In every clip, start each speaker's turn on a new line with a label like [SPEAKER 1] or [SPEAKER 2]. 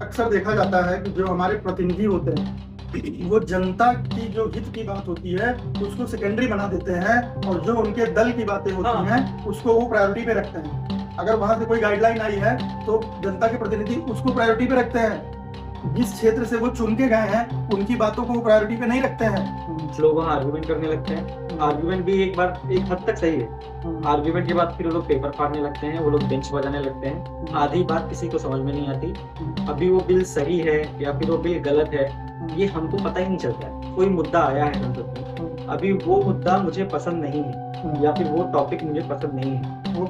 [SPEAKER 1] अक्सर देखा जाता है कि जो हमारे प्रतिनिधि होते हैं वो जनता की जो हित की बात होती है उसको सेकेंडरी बना देते हैं और जो उनके दल की बातें होती हैं उसको वो प्रायोरिटी पे रखते हैं। अगर वहां से कोई गाइडलाइन आई है तो जनता के प्रतिनिधि उसको प्रायोरिटी पे रखते हैं। जिस क्षेत्र से वो चुन के गए हैं उनकी बातों को वो प्रायोरिटी पे नहीं रखते हैं।
[SPEAKER 2] लोग वहाँ आर्गुमेंट करने लगते हैं। आर्गुमेंट भी एक बार एक हद तक सही है। आर्गुमेंट के बाद फिर वो लोग पेपर फाड़ने लगते हैं, वो लोग बेंच बजाने लगते हैं। आधी बात किसी को समझ में नहीं आती। अभी वो बिल सही है या फिर वो बिल गलत है ये हमको पता ही नहीं चलता है। कोई मुद्दा आया है संसद में, अभी वो मुद्दा मुझे पसंद नहीं है या फिर वो टॉपिक मुझे पसंद नहीं है। वो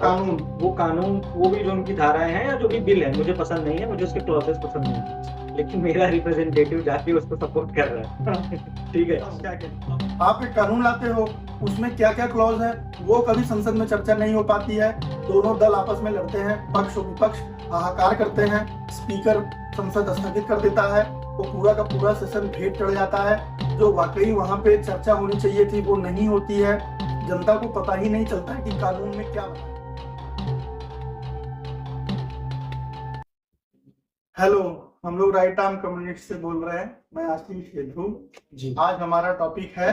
[SPEAKER 2] कानून वो भी जो उनकी धाराएं हैं या जो भी बिल है मुझे पसंद नहीं है, मुझे उसके क्लॉजेस पसंद नहीं है, लेकिन मेरा रिप्रेजेंटेटिव जाके उसको सपोर्ट कर रहा है। ठीक है,
[SPEAKER 1] क्या कहते आप एक कानून लाते हो उसमें क्या क्या क्लॉज है वो कभी संसद में चर्चा नहीं हो पाती है। दोनों दल आपस में लड़ते हैं, पक्ष और विपक्ष हाहाकार करते हैं, स्पीकर संसद स्थगित कर देता है, वो पूरा का पूरा सेशन भेंट चढ़ जाता है। जो वाकई वहां पे चर्चा होनी चाहिए थी वो नहीं होती है। जनता को पता ही नहीं चलता है कि कानून में क्या बना। हेलो, हम लोग राइट आर्म कम्युनिटी से बोल रहे हैं। मैं आशीष सेठू जी। आज हमारा टॉपिक है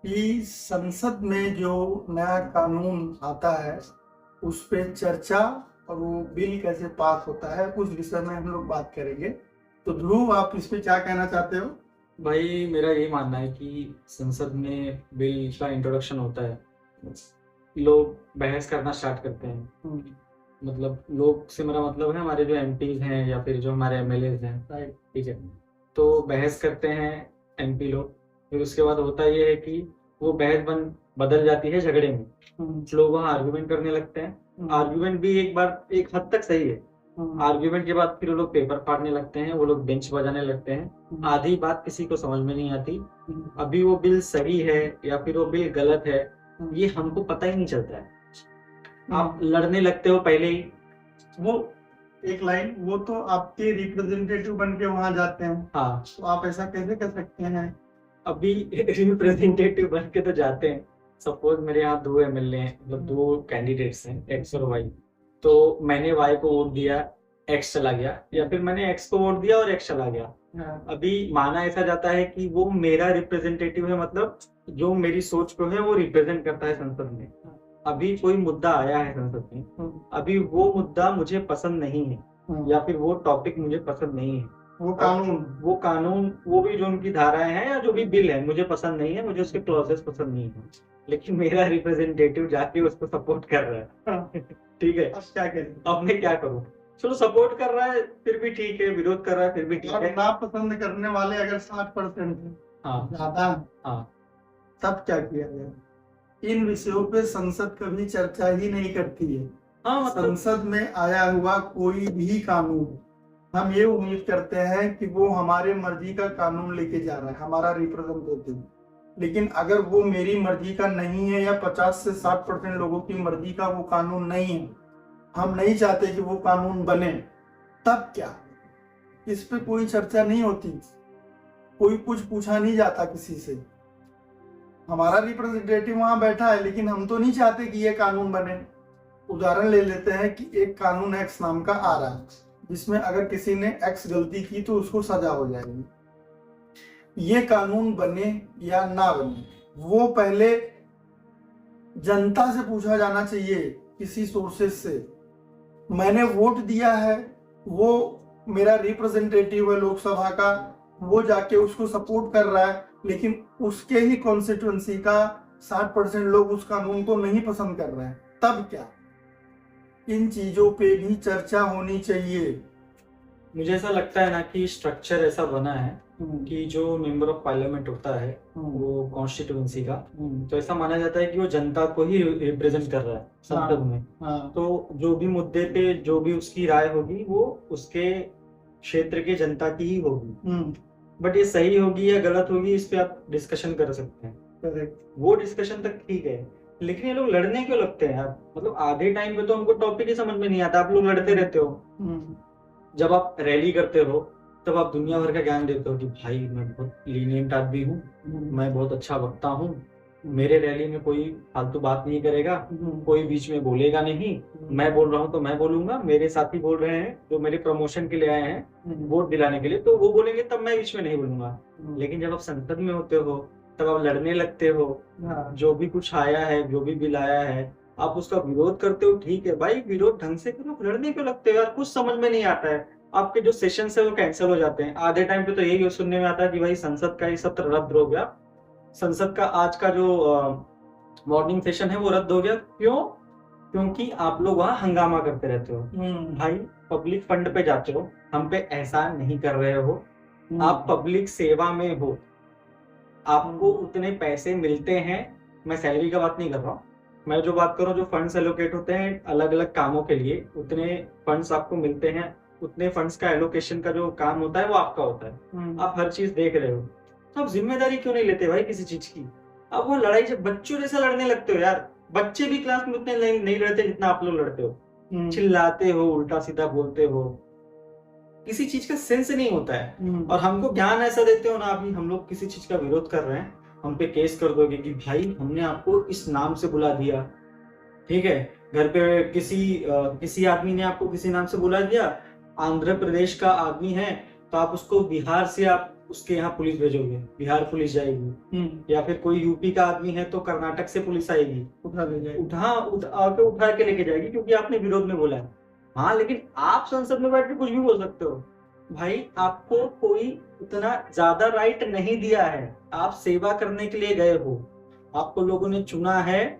[SPEAKER 1] कि संसद में जो नया कानून आता है उस पे चर्चा और वो बिल कैसे पास होता है उस विषय में हम लोग बात करेंगे। तो ध्रुव, आप इस पे क्या कहना चाहते हो?
[SPEAKER 2] भाई मेरा यही मानना है कि संसद में बिल का इंट्रोडक्शन होता है, लोग बहस करना स्टार्ट करते हैं। मतलब लोग से मेरा मतलब है हमारे जो एमपीज हैं या फिर जो हमारे एमएलएज हैं, राइट, ठीक है। तो बहस करते हैं एमपी लोग, फिर उसके बाद होता ये है कि वो बहस बदल जाती है झगड़े में। लोग वहाँ आर्गुमेंट करने लगते हैं। आर्गुमेंट भी एक बार एक हद तक सही है। आर्गुमेंट के बाद फिर वो लोग पेपर फाड़ने लगते हैं, वो लोग बेंच बजाने लगते हैं। आधी बात किसी को समझ में नहीं आती। अभी वो बिल सही है या फिर वो बिल गलत है ये हमको पता ही नहीं चलता है। आप लड़ने लगते हो पहले ही।
[SPEAKER 1] वो एक लाइन, वो तो आपके रिप्रेजेंटेटिव बन के वहां जाते हैं।
[SPEAKER 2] हाँ,
[SPEAKER 1] तो आप ऐसा कैसे कर सकते हैं?
[SPEAKER 2] अभी रिप्रेजेंटेटिव बन के तो जाते हैं। सपोज मेरे यहाँ 2 एमएलए हैं, मतलब 2 कैंडिडेट्स हैं, एक्स और वाई। तो मैंने वाई को वोट दिया, एक्स चला गया, या फिर मैंने एक्स को वोट दिया और एक्स चला गया। अभी माना ऐसा जाता है कि वो मेरा रिप्रेजेंटेटिव है, मतलब जो मेरी सोच को है वो रिप्रेजेंट करता है संसद में। अभी कोई मुद्दा आया है संसद में, अभी वो मुद्दा मुझे पसंद नहीं है या फिर वो टॉपिक मुझे पसंद नहीं है, वो कानून वो भी जो उनकी धाराएं हैं या जो भी बिल है मुझे पसंद नहीं है, मुझे उसके क्लॉजेस पसंद नहीं है, लेकिन मेरा रिप्रेजेंटेटिव जाके उसको सपोर्ट कर रहा है। ठीक है,
[SPEAKER 1] अब क्या करें?
[SPEAKER 2] अब मैं क्या करूं? चलो, सपोर्ट कर रहा है फिर भी ठीक है, विरोध कर रहा है फिर भी ठीक है।
[SPEAKER 1] नापसंद करने वाले अगर 60% है,
[SPEAKER 2] हाँ,
[SPEAKER 1] ज्यादा,
[SPEAKER 2] हाँ,
[SPEAKER 1] तब क्या किया जाए? इन विषयों पे संसद कभी चर्चा ही नहीं करती है।
[SPEAKER 2] हाँ, मतलब
[SPEAKER 1] संसद में आया हुआ कोई भी कानून हम ये उम्मीद करते हैं कि वो हमारे मर्जी का कानून लेके जा रहा है, हमारा रिप्रेजेंटेटिव। लेकिन अगर वो मेरी मर्जी का नहीं है या 50 से 60% लोगों की मर्जी का वो कानून नहीं है, हम नहीं चाहते कि वो कानून बने, तब क्या? इस पे कोई चर्चा नहीं होती, कोई कुछ पूछा नहीं जाता किसी से। हमारा रिप्रेजेंटेटिव वहां बैठा है लेकिन हम तो नहीं चाहते कि ये कानून बने। उदाहरण ले लेते हैं कि एक कानून एक्स नाम का आ रहा है जिसमें अगर किसी ने एक्स गलती की तो उसको सजा हो जाएगी। ये कानून बने या ना बने वो पहले जनता से पूछा जाना चाहिए, किसी सोर्सेस से। मैंने वोट दिया है, वो मेरा रिप्रेजेंटेटिव है लोकसभा का, वो जाके उसको सपोर्ट कर रहा है, लेकिन उसके ही कॉन्स्टिट्यूएंसी का 60% लोग उस कानून को नहीं पसंद कर रहे हैं, तब क्या? इन चीजों पे भी चर्चा होनी चाहिए।
[SPEAKER 2] मुझे ऐसा लगता है ना कि स्ट्रक्चर ऐसा बना है कि जो मेंबर ऑफ पार्लियामेंट होता है वो कॉन्स्टिट्यूएंसी का, तो ऐसा माना जाता है कि वो जनता को ही रिप्रेजेंट कर रहा है संसद में। तो जो भी मुद्दे पे जो भी उसकी राय होगी वो उसके क्षेत्र के जनता की ही होगी। बट ये सही होगी या गलत होगी इस पे आप डिस्कशन कर सकते हैं। वो डिस्कशन तक ठीक है, लेकिन ये लोग लड़ने क्यों लगते हैं यार? मतलब आधे टाइम पे तो हमको टॉपिक ही समझ में नहीं आता, आप लोग लड़ते रहते हो। जब आप रैली करते हो तब आप दुनिया भर का ज्ञान देते हो कि भाई मैं बहुत लीनियंट आदमी हूँ, मैं बहुत अच्छा वक्ता हूँ, मेरे रैली में कोई फालतू बात नहीं करेगा, कोई बीच में बोलेगा नहीं, मैं बोल रहा हूँ तो मैं बोलूंगा, मेरे साथी बोल रहे हैं जो मेरे प्रमोशन के लिए आए हैं वोट दिलाने के लिए, तो वो बोलेंगे तब मैं बीच में नहीं बोलूंगा। लेकिन जब आप संसद में होते हो तब आप लड़ने लगते हो,
[SPEAKER 1] हाँ,
[SPEAKER 2] जो भी कुछ आया है, जो भी बिल आया है, आप उसका विरोध करते हो, ठीक है भाई, विरोध ढंग से करो, लड़ने क्यों लगते हो यार? कुछ समझ में नहीं आता है, आपके जो सेशंस है वो कैंसिल हो जाते हैं। आधे टाइम पे तो यही सुनने में आता है कि भाई संसद का ये सत्र रद्द हो गया, संसद का आज का जो मॉर्निंग सेशन है वो रद्द हो गया। क्यों? क्योंकि आप लोग वहां हंगामा करते रहते हो। भाई पब्लिक फंड पे जाते हो, हम पे एहसान नहीं कर रहे हो, आप पब्लिक सेवा में हो, आपको उतने पैसे मिलते हैं। मैं सैलरी का बात नहीं कर रहा हूँ, मैं जो बात कर रहा हूँ, जो फंड्स एलोकेट होते हैं अलग अलग कामों के लिए, उतने फंड्स आपको मिलते हैं, उतने फंड्स का एलोकेशन का जो काम होता है वो आपका होता है। आप हर चीज देख रहे हो, तो आप जिम्मेदारी क्यों नहीं लेते भाई किसी चीज की? अब वो लड़ाई जब बच्चों जैसा लड़ने लगते हो यार, बच्चे भी क्लास में उतने नहीं लड़ते जितना आप लोग लड़ते हो, चिल्लाते हो, उल्टा सीधा बोलते हो, किसी चीज का सेंस नहीं होता है। और हमको ज्ञान ऐसा देते हो ना, अभी हम लोग किसी चीज का विरोध कर रहे हैं, हम पे केस कर दोगे कि भाई हमने आपको इस नाम से बुला दिया, ठीक है, घर पे किसी आदमी ने आपको किसी नाम से बुला दिया, आंध्र प्रदेश का आदमी है तो आप उसको बिहार से आप उसके यहाँ पुलिस भेजोगे, बिहार पुलिस जाएगी, या फिर कोई यूपी का आदमी है तो कर्नाटक से पुलिस आएगी, उठा के लेके जाएगी, क्योंकि आपने विरोध में बोला है। हाँ, लेकिन आप संसद में बैठ के कुछ भी बोल सकते हो भाई, आपको कोई उतना ज्यादा राइट नहीं दिया है। आप सेवा करने के लिए गए हो, आपको लोगों ने चुना है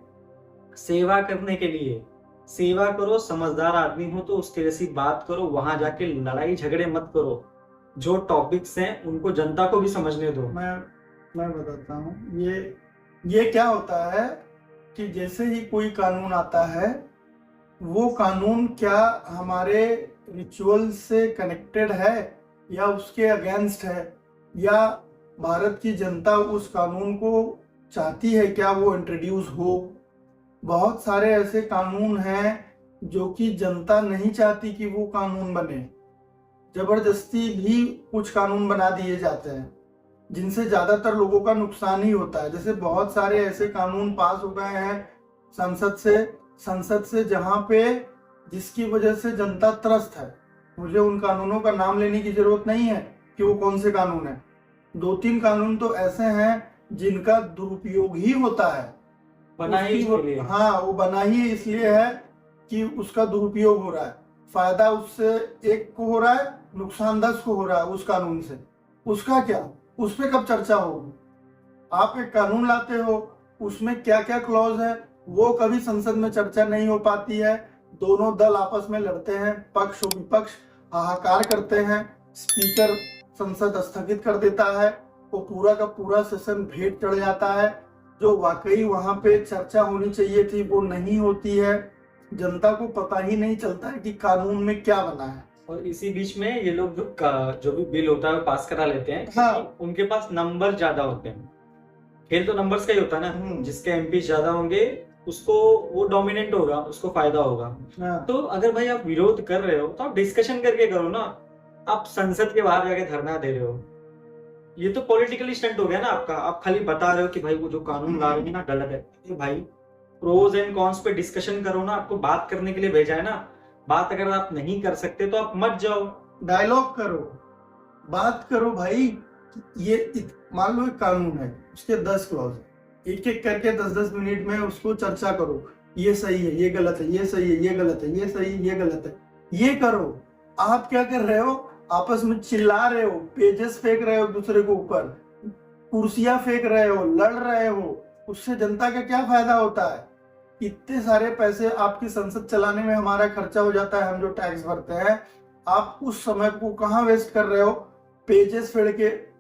[SPEAKER 2] सेवा करने के लिए, सेवा करो, समझदार आदमी हो तो उसके जैसी बात करो, वहां जाके लड़ाई झगड़े मत करो, जो टॉपिक्स हैं उनको जनता को भी समझने दो।
[SPEAKER 1] मैं बताता हूँ, ये क्या होता है कि जैसे ही कोई कानून आता है, वो कानून क्या हमारे रिचुअल से कनेक्टेड है या उसके अगेंस्ट है, या भारत की जनता उस कानून को चाहती है क्या वो इंट्रोड्यूस हो। बहुत सारे ऐसे कानून हैं जो कि जनता नहीं चाहती कि वो कानून बने, जबरदस्ती भी कुछ कानून बना दिए जाते हैं जिनसे ज्यादातर लोगों का नुकसान ही होता है। जैसे बहुत सारे ऐसे कानून पास हो गए हैं संसद से जहां पे जिसकी वजह से जनता त्रस्त है। मुझे उन कानूनों का नाम लेने की जरूरत नहीं है कि वो कौन से कानून है। 2-3 कानून तो ऐसे हैं जिनका दुरुपयोग ही होता है,
[SPEAKER 2] बना ही इसके लिए।
[SPEAKER 1] हाँ, वो बना ही इसलिए है कि उसका दुरुपयोग हो रहा है, फायदा उससे एक को हो रहा है, नुकसान 10 को हो रहा है उस कानून से। उसका क्या, उस पर कब चर्चा होगी? आप एक कानून लाते हो, उसमें क्या क्या क्लॉज है वो कभी संसद में चर्चा नहीं हो पाती है। दोनों दल आपस में लड़ते हैं, पक्ष और विपक्ष हाहाकार करते हैं, स्पीकर संसद स्थगित कर देता है, वो पूरा का पूरा सेशन भेंट चढ़ जाता है। जो वाकई वहां पे चर्चा होनी चाहिए थी वो नहीं होती है, जनता को पता ही नहीं चलता है कि कानून में क्या बना है।
[SPEAKER 2] और इसी बीच में ये लोग जो भी बिल होता है वो पास करा लेते हैं।
[SPEAKER 1] हाँ,
[SPEAKER 2] उनके पास नंबर ज्यादा होते हैं, खेल तो नंबर्स का ही होता है ना, जिसके एमपी ज्यादा होंगे उसको वो डोमिनेंट होगा, उसको फायदा होगा।
[SPEAKER 1] हाँ।
[SPEAKER 2] तो अगर भाई आप विरोध कर रहे हो तो आप डिस्कशन करके करो ना, आप संसद के बाहर जाके धरना दे रहे हो, ये तो पॉलिटिकल स्टंट हो गया ना आपका। आप खाली बता रहे हो कि भाई वो जो कानून ला रहे हैं ना गलत है। भाई प्रोज एंड कॉन्स पे डिस्कशन करो ना, आपको बात करने के लिए भेजा है ना। बात अगर आप नहीं कर सकते तो आप मत जाओ,
[SPEAKER 1] डायलॉग करो, बात करो भाई। मान लो एक कानून है, उसके 10 क्लॉज है, एक एक करके 10-10 मिनट में उसको चर्चा करो, ये सही है, ये गलत है, ये सही है, ये गलत है, ये सही है, ये गलत है, ये करो। आप क्या कर रहे हो? आपस में चिल्ला रहे हो, पेजेस फेंक रहे हो दूसरे के ऊपर, कुर्सियां फेंक रहे हो, लड़ रहे हो, उससे जनता का क्या फायदा होता है? इतने सारे पैसे आपकी संसद चलाने में हमारा खर्चा हो जाता है, हम जो टैक्स भरते हैं, आप उस समय को कहाँ वेस्ट कर रहे हो? पेजेस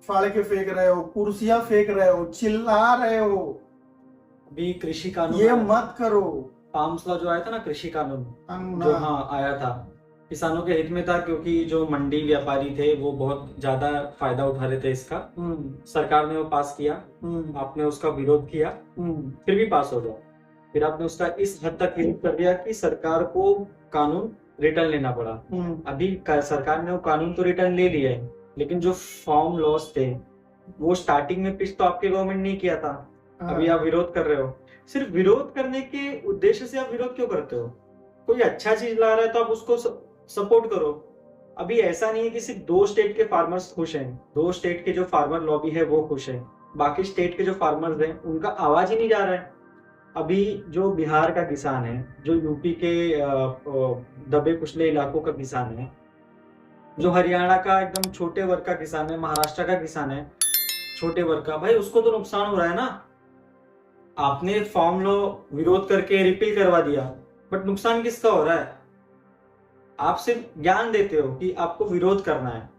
[SPEAKER 1] फाड़ के फेंक रहे हो, कुर्सियां फेंक रहे हो, चिल्ला रहे हो।
[SPEAKER 2] अभी कृषि कानून
[SPEAKER 1] ये मत करो।
[SPEAKER 2] फार्म्स लॉ जो आया था ना, कृषि कानून जो आया था, किसानों के हित में था, क्योंकि जो मंडी व्यापारी थे वो बहुत ज्यादा फायदा उठा रहे थे इसका। सरकार ने वो पास किया, आपने उसका विरोध किया, फिर भी पास हो गया। फिर आपने उसका इस हद तक विरोध कर दिया कि सरकार को कानून रिटर्न लेना पड़ा। अभी सरकार ने वो कानून तो रिटर्न ले लिया है, लेकिन जो फार्म लॉस थे वो स्टार्टिंग में पिच तो आपके गवर्नमेंट ने किया था, अभी आप विरोध कर रहे हो, सिर्फ विरोध करने के उद्देश्य से आप विरोध क्यों करते हो? कोई अच्छा चीज ला रहा है तो आप उसको सपोर्ट करो। अभी ऐसा नहीं है कि सिर्फ 2 स्टेट के फार्मर्स खुश हैं, 2 स्टेट के जो फार्मर लॉबी है वो खुश है, बाकी स्टेट के जो फार्मर्स हैं उनका आवाज ही नहीं जा रहा है। अभी जो बिहार का किसान है, जो यूपी के दबे कुचले इलाकों का किसान है, जो हरियाणा का एकदम छोटे वर्ग का किसान है, महाराष्ट्र का किसान है छोटे वर्ग का, भाई उसको तो नुकसान हो रहा है ना। आपने फॉर्म लो विरोध करके रिपील करवा दिया, बट नुकसान किसका हो रहा है? आप सिर्फ ज्ञान देते हो कि आपको विरोध करना है।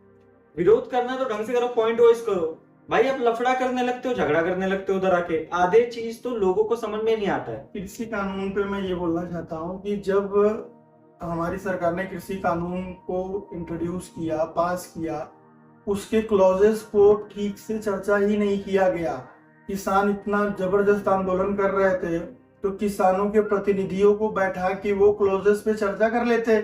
[SPEAKER 2] विरोध करना है तो ढंग से करो, पॉइंट वाइज करो। भाई आप लफड़ा करने लगते हो, झगड़ा करने लगते हो उधर आके, आधे चीज तो लोगों को समझ में नहीं आता है।
[SPEAKER 1] कृषि कानून पे मैं ये बोलना चाहता हूँ कि जब हमारी सरकार ने कृषि कानून को इंट्रोड्यूस किया, पास किया, उसके क्लॉजेस को ठीक से चर्चा ही नहीं किया गया। किसान इतना जबरदस्त आंदोलन कर रहे थे तो किसानों के प्रतिनिधियों को बैठा के वो क्लॉजेस पे चर्चा कर लेते।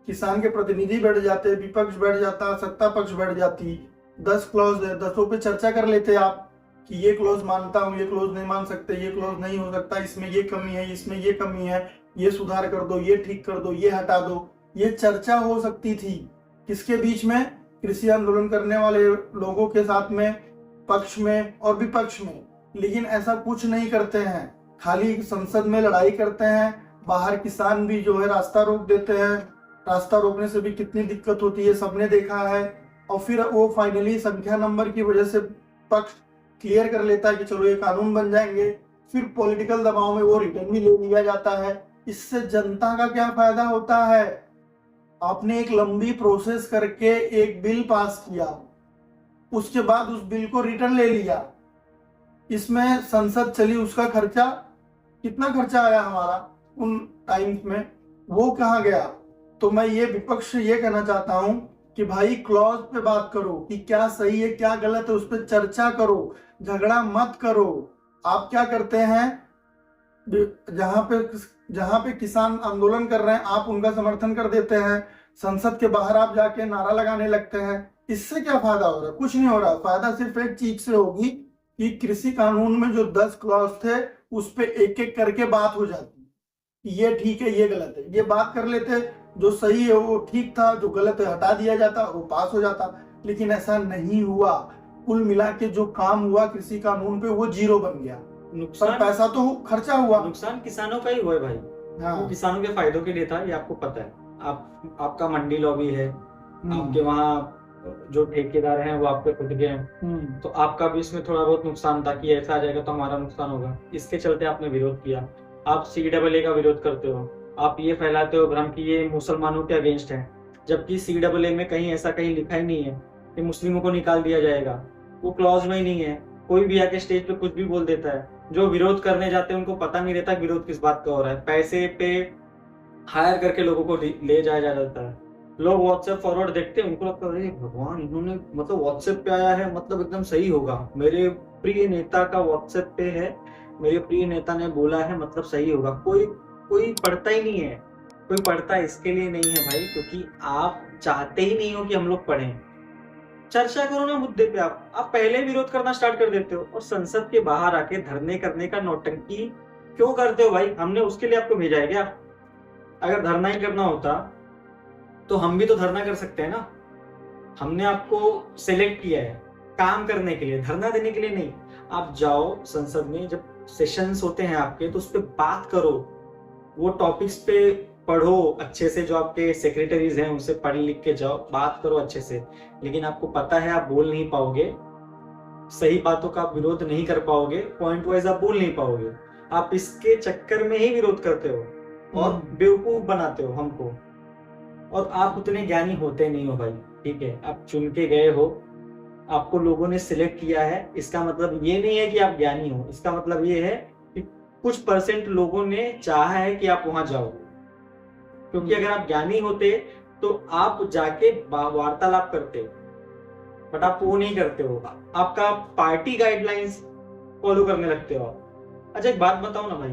[SPEAKER 1] किसान के प्रतिनिधि बैठ जाते, विपक्ष बैठ जाता, सत्ता पक्ष बैठ जाती, 10 क्लॉज है, 10 पे चर्चा कर लेते आप कि ये क्लॉज मानता हूँ, ये क्लॉज नहीं मान सकते, ये क्लॉज नहीं हो सकता, इसमें ये कमी है, इसमें ये कमी है, ये सुधार कर दो, ये ठीक कर दो, ये हटा दो। ये चर्चा हो सकती थी किसके बीच में? कृषि आंदोलन करने वाले लोगों के साथ में, पक्ष में और विपक्ष में। लेकिन ऐसा कुछ नहीं करते हैं, खाली संसद में लड़ाई करते हैं, बाहर किसान भी जो है रास्ता रोक देते हैं। रास्ता रोकने से भी कितनी दिक्कत होती है सबने देखा है। और फिर वो फाइनली संख्या नंबर की वजह से पक्ष क्लियर कर लेता है कि चलो ये कानून बन जाएंगे, फिर पॉलिटिकल दबाव में वो रिटर्न भी ले लिया जाता है। इससे जनता का क्या फायदा होता है? आपने एक लंबी प्रोसेस करके एक बिल पास किया, उसके बाद उस बिल को रिटर्न ले लिया, इसमें संसद चली, उसका खर्चा कितना खर्चा आया हमारा उन टाइम्स में, वो कहाँ गया? तो मैं ये विपक्ष से ये कहना चाहता हूं कि भाई क्लॉज पे बात करो कि क्या सही है क्या गलत है, उस पर चर्चा करो, झगड़ा मत करो। आप क्या करते हैं, जहां पे किसान आंदोलन कर रहे हैं आप उनका समर्थन कर देते हैं, संसद के बाहर आप जाके नारा लगाने लगते हैं। इससे क्या फायदा हो रहा है? कुछ नहीं हो रहा। फायदा सिर्फ एक चीज से होगी कि कृषि कानून में जो 10 क्लॉज थे उस पे एक एक करके बात हो जाती, ये ठीक है ये गलत है, ये बात कर लेते, जो सही है वो ठीक था, जो गलत है हटा दिया जाता, वो पास हो जाता। लेकिन ऐसा नहीं हुआ। कुल मिला के जो काम हुआ कृषि कानून पे वो जीरो बन गया।
[SPEAKER 2] नुकसान
[SPEAKER 1] पैसा तो खर्चा हुआ,
[SPEAKER 2] नुकसान किसानों का ही हुआ है भाई।
[SPEAKER 1] हाँ।
[SPEAKER 2] वो किसानों के फायदों के लिए था, ये आपको पता है। आपका मंडी लॉबी है, आपके वहाँ जो ठेकेदार हैं वो आपके खुद के हैं, तो आपका भी इसमें थोड़ा बहुत नुकसान था कि ऐसा आ जाएगा तो हमारा नुकसान होगा। इसके चलते आपने विरोध किया। आप CAA का विरोध करते हो, आप ये फैलाते हो भ्रम कि ये मुसलमानों के अगेंस्ट है, जबकि CAA में कहीं ऐसा कहीं लिखा ही नहीं है कि मुस्लिमों को निकाल दिया जाएगा। वो क्लॉज में ही नहीं है। कोई भी आके स्टेज पे कुछ भी बोल देता है। जो विरोध करने जाते हैं उनको पता नहीं रहता विरोध किस बात का हो रहा है। पैसे पे हायर करके लोगों को ले जाया जाता है। लोग व्हाट्सएप फॉरवर्ड देखते हैं, उनको लगता है भगवान इन्होंने मतलब व्हाट्सएप पे आया है, मतलब एकदम सही होगा, मेरे प्रिय नेता का व्हाट्सएप पे है, मेरे प्रिय नेता ने बोला है मतलब सही होगा। कोई पढ़ता ही नहीं है। कोई पढ़ता इसके लिए नहीं है भाई क्योंकि आप चाहते ही नहीं हो कि हम लोग पढ़ें। चर्चा करो ना मुद्दे पे। आप पहले विरोध करना स्टार्ट कर देते हो और संसद के बाहर आके धरने करने का नौटंकी क्यों करते हो भाई? हमने उसके लिए आपको भेजा है क्या? अगर धरना ही करना होता तो हम भी तो धरना कर सकते हैं ना। हमने आपको सिलेक्ट किया है काम करने के लिए, धरना देने के लिए नहीं। आप जाओ संसद में, जब सेशंस होते हैं आपके तो उस पर बात करो, वो टॉपिक्स पे पढ़ो अच्छे से, जो आपके सेक्रेटरीज हैं उनसे पढ़ लिख के जाओ, बात करो अच्छे से। लेकिन आपको पता है आप बोल नहीं पाओगे, सही बातों का आप विरोध नहीं कर पाओगे, पॉइंट वाइज आप बोल नहीं पाओगे। आप इसके चक्कर में ही विरोध करते हो और बेवकूफ बनाते हो हमको। और आप उतने ज्ञानी होते नहीं हो भाई, ठीक है? आप चुन के गए हो, आपको लोगों ने सिलेक्ट किया है, इसका मतलब ये नहीं है कि आप ज्ञानी हो। इसका मतलब ये है कि कुछ % लोगों ने चाहा है कि आप वहां जाओ। क्योंकि अगर आप ज्ञानी होते तो आप जाके वार्तालाप करते, बट आप वो नहीं करते हो। आपका पार्टी गाइडलाइंस फॉलो करने लगते हो आप। अच्छा एक बात बताओ ना भाई,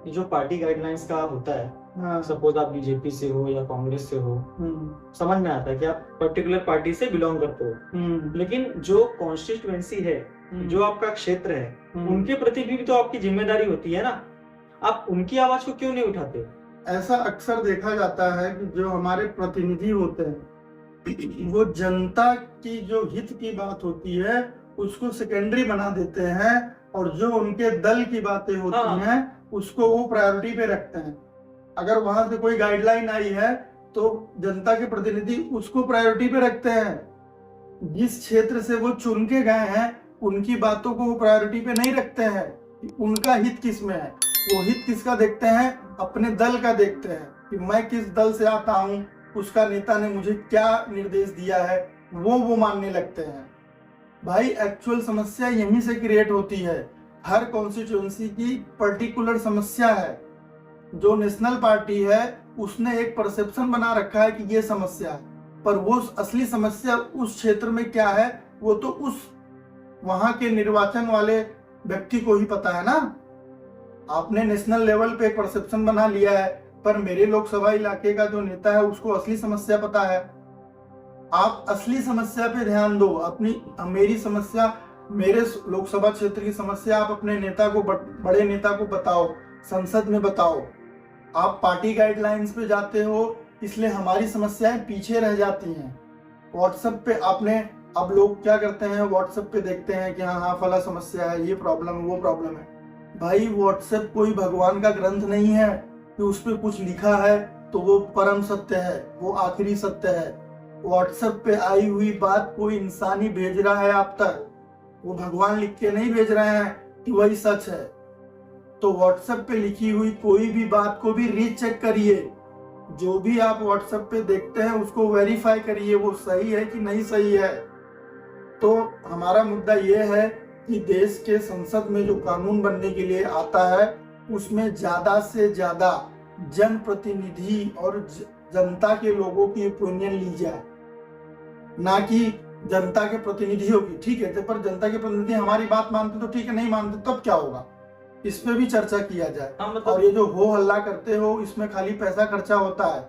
[SPEAKER 2] ये जो पार्टी गाइडलाइंस का होता है
[SPEAKER 1] हाँ।
[SPEAKER 2] सपोज आप बीजेपी से हो या कांग्रेस से हो, समझ में आता है कि आप पर्टिकुलर पार्टी से बिलोंग करते हो, लेकिन जो कॉन्स्टिट्यूएंसी है, जो आपका क्षेत्र है, उनके प्रति भी तो आपकी जिम्मेदारी होती है ना। आप उनकी आवाज को क्यों नहीं उठाते?
[SPEAKER 1] ऐसा अक्सर देखा जाता है कि जो हमारे प्रतिनिधि होते हैं वो जनता की जो हित की बात होती है उसको सेकेंडरी बना देते हैं, और जो उनके दल की बातें होती
[SPEAKER 2] हाँ।
[SPEAKER 1] हैं उसको वो प्रायोरिटी पे रखते हैं। अगर वहां से कोई गाइडलाइन आई है तो जनता के प्रतिनिधि उसको प्रायोरिटी पे रखते हैं। जिस क्षेत्र से वो चुन के गए हैं उनकी बातों को वो प्रायोरिटी पे नहीं रखते हैं कि उनका हित किस में है। वो हित किसका देखते हैं? अपने दल का देखते हैं कि मैं किस दल से आता हूं, उसका नेता ने मुझे क्या निर्देश दिया है, वो मानने लगते हैं। भाई एक्चुअल समस्या यहीं से क्रिएट होती है। हर कॉन्स्टिट्यूएंसी की पर्टिकुलर समस्या है। जो नेशनल पार्टी है उसने एक परसेप्शन बना रखा है कि ये समस्या है, पर वो असली समस्या उस क्षेत्र में क्या है वो तो उस वहां के निर्वाचन वाले व्यक्ति को ही पता है ना। आपने नेशनल लेवल पे एक परसेप्शन बना लिया है, पर मेरे लोकसभा इलाके का जो नेता है उसको असली समस्या पता है। आप असली समस्या पे ध्यान दो। अपनी मेरी समस्या, मेरे लोकसभा क्षेत्र की समस्या आप अपने नेता को, बड़े नेता को बताओ, संसद में बताओ। आप पार्टी गाइडलाइंस पे जाते हो इसलिए हमारी समस्याएं पीछे रह जाती हैं। व्हाट्सएप पे आपने, अब लोग क्या करते हैं, व्हाट्सएप पे देखते हैं कि हाँ फला समस्या है, ये प्रॉब्लम है, वो प्रॉब्लम है। भाई व्हाट्सएप कोई भगवान का ग्रंथ नहीं है कि उस पर कुछ लिखा है तो वो परम सत्य है, वो आखिरी सत्य है। व्हाट्सएप पे आई हुई बात कोई इंसान ही भेज रहा है आप तक, वो भगवान लिख के नहीं भेज रहे हैं कि वही सच है। तो व्हाट्सएप पे लिखी हुई कोई भी बात को भी रीचेक करिए। जो भी आप व्हाट्सएप पे देखते हैं उसको वेरीफाई करिए वो सही है कि नहीं सही है। तो हमारा मुद्दा ये है कि देश के संसद में जो कानून बनने के लिए आता है उसमें ज्यादा से ज्यादा जनप्रतिनिधि और जनता के लोगों की ओपिनियन ली जाए, ना कि जनता के प्रतिनिधियों की। ठीक है, पर जनता के प्रतिनिधि हमारी बात मानते तो ठीक है, नहीं मानते तब क्या होगा, इस पे भी चर्चा किया जाए। और ये जो हो हल्ला करते हो इसमें खाली पैसा खर्चा होता है,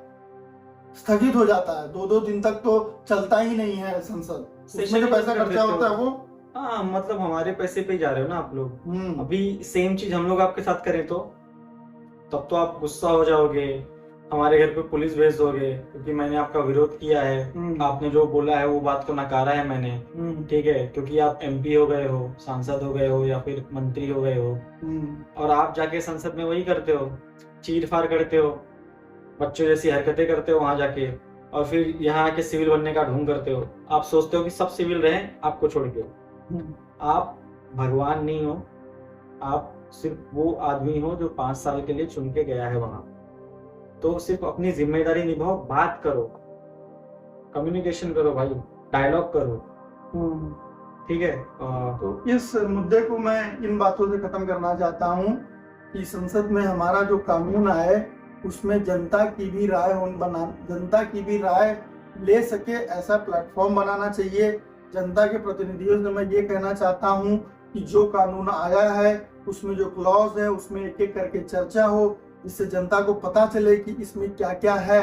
[SPEAKER 1] स्थगित हो जाता है, 2-2 दिन तक तो चलता ही नहीं है संसद। इसमें जो पैसा खर्चा होता है वो,
[SPEAKER 2] हाँ मतलब हमारे पैसे पे जा रहे हो ना आप लोग। अभी सेम चीज हम लोग आपके साथ करें तो तब तो आप गुस्सा हो जाओगे, हमारे घर पे पुलिस भेज दोगे क्योंकि मैंने आपका विरोध किया है, आपने जो बोला है वो बात को नकारा है मैंने, ठीक है, क्योंकि आप एमपी हो गए हो, सांसद हो गए हो या फिर मंत्री हो गए हो, और आप जाके संसद में वही करते हो, चीर फाड़ करते हो, बच्चों जैसी हरकतें करते हो वहां जाके, और फिर यहाँ आके सिविल बनने का ढोंग करते हो। आप सोचते हो कि सब सिविल रहें आपको छोड़ के। आप भगवान नहीं हो, आप सिर्फ वो आदमी हो जो 5 साल के लिए चुन के गया है वहां। तो सिर्फ अपनी जिम्मेदारी निभाओ, बात करो, कम्युनिकेशन करो भाई, डायलॉग करो, ठीक है।
[SPEAKER 1] तो इस मुद्दे को मैं इन बातों से खत्म करना चाहता हूँ कि संसद में हमारा जो कानून आए उसमें जनता की भी राय जनता की भी राय ले सके ऐसा प्लेटफॉर्म बनाना चाहिए। जनता के प्रतिनिधियों से मैं ये कहना चाहता हूँ कि जो कानून आया है उसमें जो क्लॉज है उसमें एक एक करके चर्चा हो, जिससे जनता को पता चले कि इसमें क्या क्या है।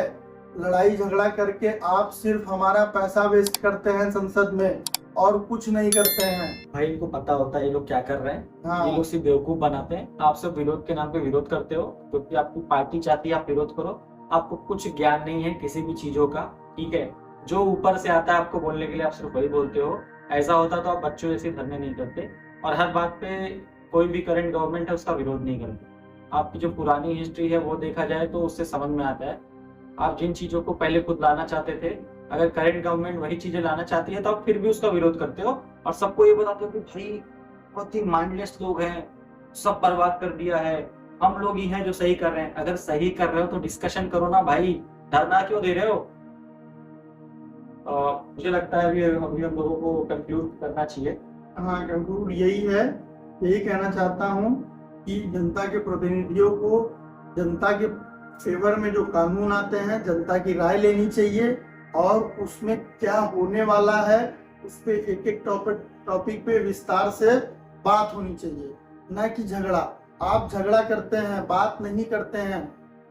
[SPEAKER 1] लड़ाई झगड़ा करके आप सिर्फ हमारा पैसा वेस्ट करते हैं संसद में और कुछ नहीं करते हैं।
[SPEAKER 2] भाई इनको पता होता है ये लोग क्या कर रहे हैं।
[SPEAKER 1] हाँ।
[SPEAKER 2] ये लोग सिर्फ बेवकूफ बनाते हैं। आप सब विरोध के नाम पे विरोध करते हो क्योंकि आपकी पार्टी चाहती है आप विरोध करो। आपको कुछ ज्ञान नहीं है किसी भी चीजों का, ठीक है। जो ऊपर से आता है आपको बोलने के लिए आप सिर्फ वही बोलते हो। ऐसा होता तो आप बच्चों जैसे धरने नहीं करते और हर बात पे कोई भी करंट गवर्नमेंट है उसका विरोध नहीं करते। आपकी जो पुरानी हिस्ट्री है वो देखा जाए तो उससे समझ में आता है आप जिन चीजों को पहले खुद लाना चाहते थे, अगर करंट गवर्नमेंट वही चीजें लाना चाहती है तो आप फिर भी उसका विरोध करते हो और सबको ये बताते हो कि भाई बहुत ही माइंडलेस लोग हैं, सब बर्बाद कर दिया है, हम लोग ही हैं जो सही कर रहे हैं। अगर सही कर रहे हो तो डिस्कशन करो ना भाई, धरना क्यों दे रहे हो। मुझे लगता है अभी हम लोगों को कंक्लूड करना चाहिए।
[SPEAKER 1] हाँ, कंक्लूड यही है, यही कहना चाहता हूँ कि जनता के प्रतिनिधियों को जनता के फेवर में जो कानून आते हैं जनता की राय लेनी चाहिए और उसमें क्या होने वाला है उस पे एक एक टॉपिक पे विस्तार से बात होनी चाहिए, ना कि झगड़ा। आप झगड़ा करते हैं, बात नहीं करते हैं।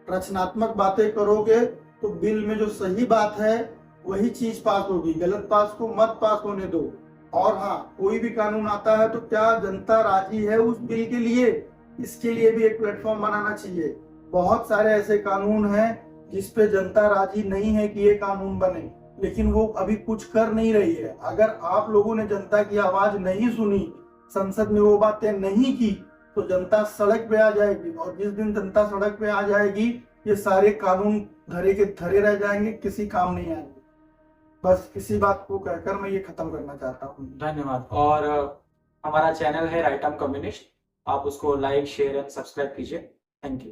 [SPEAKER 1] रचनात्मक बातें करोगे तो बिल में जो सही बात है वही चीज पास होगी, गलत पास को मत पास होने दो। और हाँ, कोई भी कानून आता है तो क्या जनता राजी है उस बिल के लिए, इसके लिए भी एक प्लेटफॉर्म बनाना चाहिए। बहुत सारे ऐसे कानून हैं जिसपे जनता राजी नहीं है कि ये कानून बने, लेकिन वो अभी कुछ कर नहीं रही है। अगर आप लोगों ने जनता की आवाज नहीं सुनी, संसद में वो बातें नहीं की, तो जनता सड़क पे आ जाएगी। और जिस दिन जनता सड़क पे आ जाएगी, ये सारे कानून धरे के धरे रह जाएंगे, किसी काम नहीं आएंगे। बस इसी बात को कहकर मैं ये खत्म करना चाहता हूँ।
[SPEAKER 2] धन्यवाद। और हमारा चैनल है राइट आर्म कम्युनिस्ट, आप उसको लाइक शेयर एंड सब्सक्राइब कीजिए। Thank you.